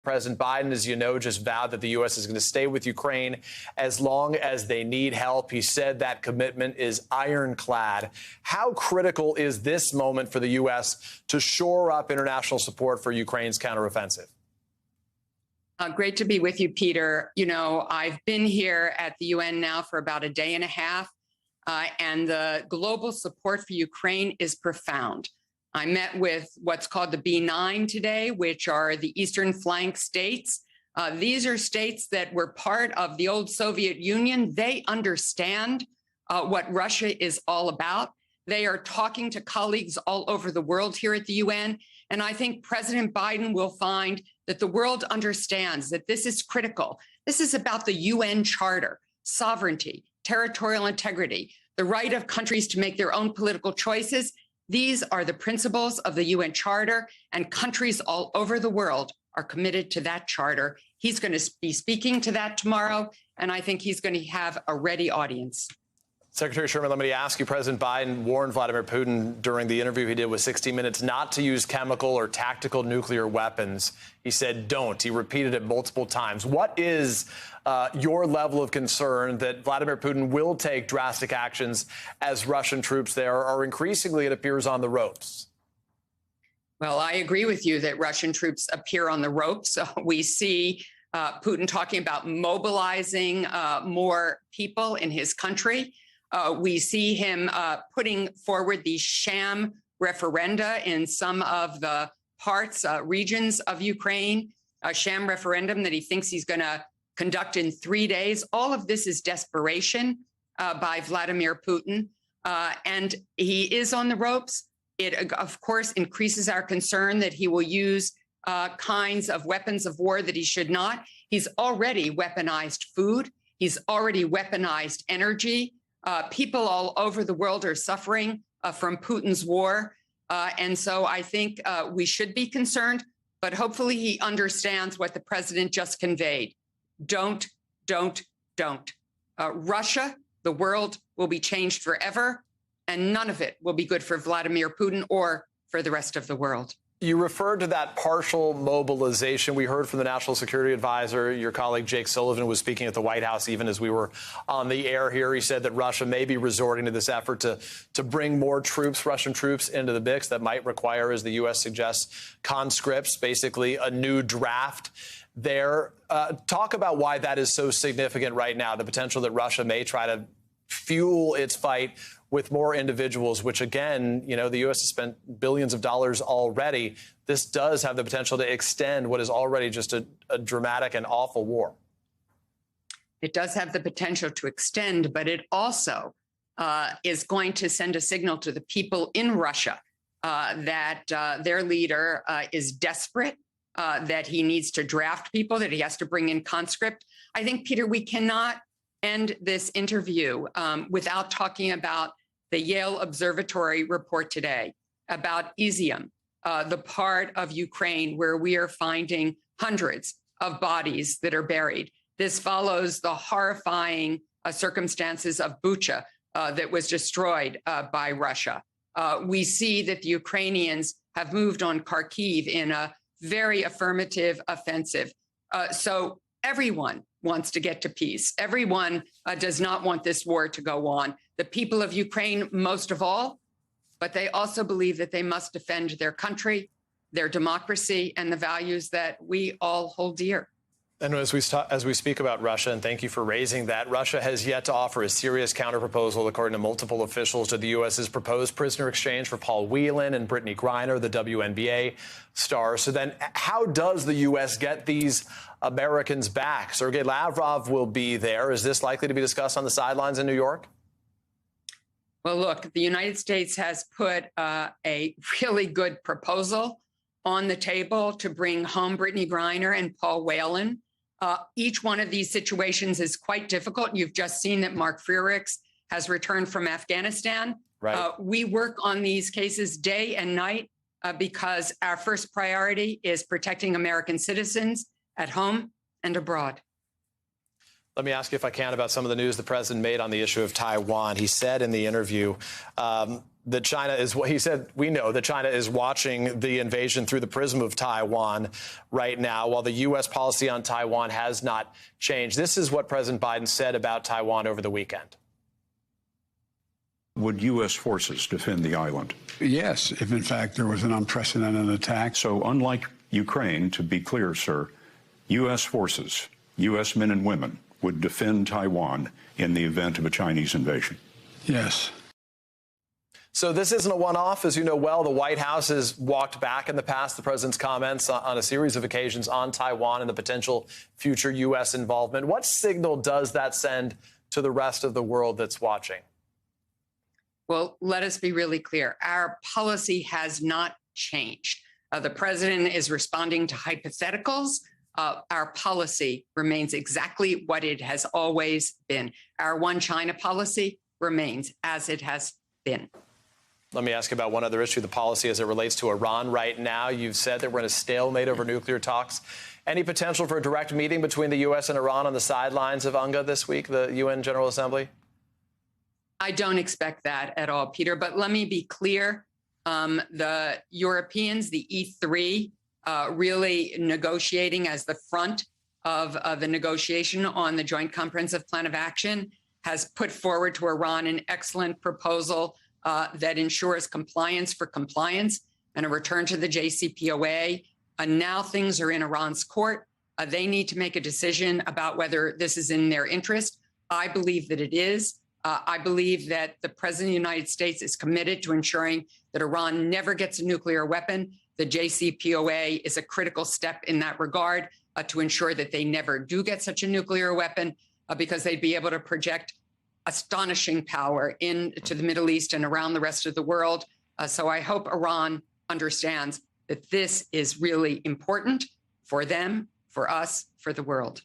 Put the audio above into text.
President Biden, as you know, just vowed that the U.S. is going to stay with Ukraine as long as they need help. He said that commitment is ironclad. How critical is this moment for the U.S. to shore up international support for Ukraine's counteroffensive? Great to be with you, Peter. You know, I've been here at the UN now for about a day and a half, and the global support for Ukraine is profound. I met with what's called the B9 today, which are the Eastern Flank states. These are states that were part of the old Soviet Union. They understand what Russia is all about. They are talking to colleagues all over the world here at the UN. And I think President Biden will find that the world understands that this is critical. This is about the UN Charter, sovereignty, territorial integrity, the right of countries to make their own political choices. These are the principles of the UN Charter, and countries all over the world are committed to that charter. He's going to be speaking to that tomorrow, and I think he's going to have a ready audience. Secretary Sherman, let me ask you, President Biden warned Vladimir Putin during the interview he did with 60 Minutes not to use chemical or tactical nuclear weapons. He said don't. He repeated it multiple times. What is your level of concern that Vladimir Putin will take drastic actions as Russian troops there are increasingly, it appears, on the ropes? Well, I agree with you that Russian troops appear on the ropes. We see Putin talking about mobilizing more people in his country. We see him putting forward these sham referenda in some of the parts, regions of Ukraine, a sham referendum that he thinks he's going to conduct in 3 days. All of this is desperation by Vladimir Putin, and he is on the ropes. It, of course, increases our concern that he will use kinds of weapons of war that he should not. He's already weaponized food. He's already weaponized energy. People all over the world are suffering from Putin's war. And so I think we should be concerned, but hopefully he understands what the president just conveyed. Don't. Russia, the world will be changed forever, and none of it will be good for Vladimir Putin or for the rest of the world. You referred to that partial mobilization. We heard from the National Security Advisor. Your colleague Jake Sullivan was speaking at the White House even as we were on the air here. He said that Russia may be resorting to this effort to bring more troops, Russian troops, into the mix that might require, as the U.S. suggests, conscripts, basically a new draft there. Talk about why that is so significant right now, the potential that Russia may try to fuel its fight with more individuals, which, again, you know, the U.S. has spent billions of dollars already. This does have the potential to extend what is already just a dramatic and awful war. It does have the potential to extend, but it also is going to send a signal to the people in Russia that their leader is desperate, that he needs to draft people, that he has to bring in conscript. I think, Peter, we cannot end this interview without talking about the Yale Observatory report today about Izium, the part of Ukraine where we are finding hundreds of bodies that are buried. This follows the horrifying circumstances of Bucha that was destroyed by Russia. We see that the Ukrainians have moved on Kharkiv in a very affirmative offensive. So everyone wants to get to peace. Everyone does not want this war to go on. The people of Ukraine, most of all, but they also believe that they must defend their country, their democracy, and the values that we all hold dear. And as we speak about Russia, and thank you for raising that, Russia has yet to offer a serious counterproposal, according to multiple officials, to the U.S.'s proposed prisoner exchange for Paul Whelan and Brittany Griner, the WNBA star. So then how does the U.S. get these Americans back? Sergei Lavrov will be there. Is this likely to be discussed on the sidelines in New York? Well, look, the United States has put a really good proposal on the table to bring home Brittany Griner and Paul Whelan. Each one of these situations is quite difficult. You've just seen that Mark Frerichs has returned from Afghanistan. Right. We work on these cases day and night because our first priority is protecting American citizens at home and abroad. Let me ask you, if I can, about some of the news the president made on the issue of Taiwan. He said in the interview that China is what he said. We know that China is watching the invasion through the prism of Taiwan right now, while the U.S. policy on Taiwan has not changed. This is what President Biden said about Taiwan over the weekend. Would U.S. forces defend the island? Yes, if in fact there was an unprecedented attack. So unlike Ukraine, to be clear, sir, U.S. forces, U.S. men and women would defend Taiwan in the event of a Chinese invasion? Yes. So this isn't a one-off. As you know well, the White House has walked back in the past the president's comments on a series of occasions on Taiwan and the potential future U.S. involvement. What signal does that send to the rest of the world that's watching? Well, let us be really clear. Our policy has not changed. The president is responding to hypotheticals. Our policy remains exactly what it has always been. Our one China policy remains as it has been. Let me ask about one other issue, the policy as it relates to Iran right now. You've said that we're in a stalemate over nuclear talks. Any potential for a direct meeting between the U.S. and Iran on the sidelines of UNGA this week, the UN General Assembly? I don't expect that at all, Peter. But let me be clear. The Europeans, the E3, really negotiating as the front of the negotiation on the Joint Comprehensive Plan of Action, has put forward to Iran an excellent proposal that ensures compliance for compliance and a return to the JCPOA. Now things are in Iran's court. They need to make a decision about whether this is in their interest. I believe that it is. I believe that the president of the United States is committed to ensuring that Iran never gets a nuclear weapon. The JCPOA is a critical step in that regard to ensure that they never do get such a nuclear weapon because they'd be able to project astonishing power into the Middle East and around the rest of the world. So I hope Iran understands that this is really important for them, for us, for the world.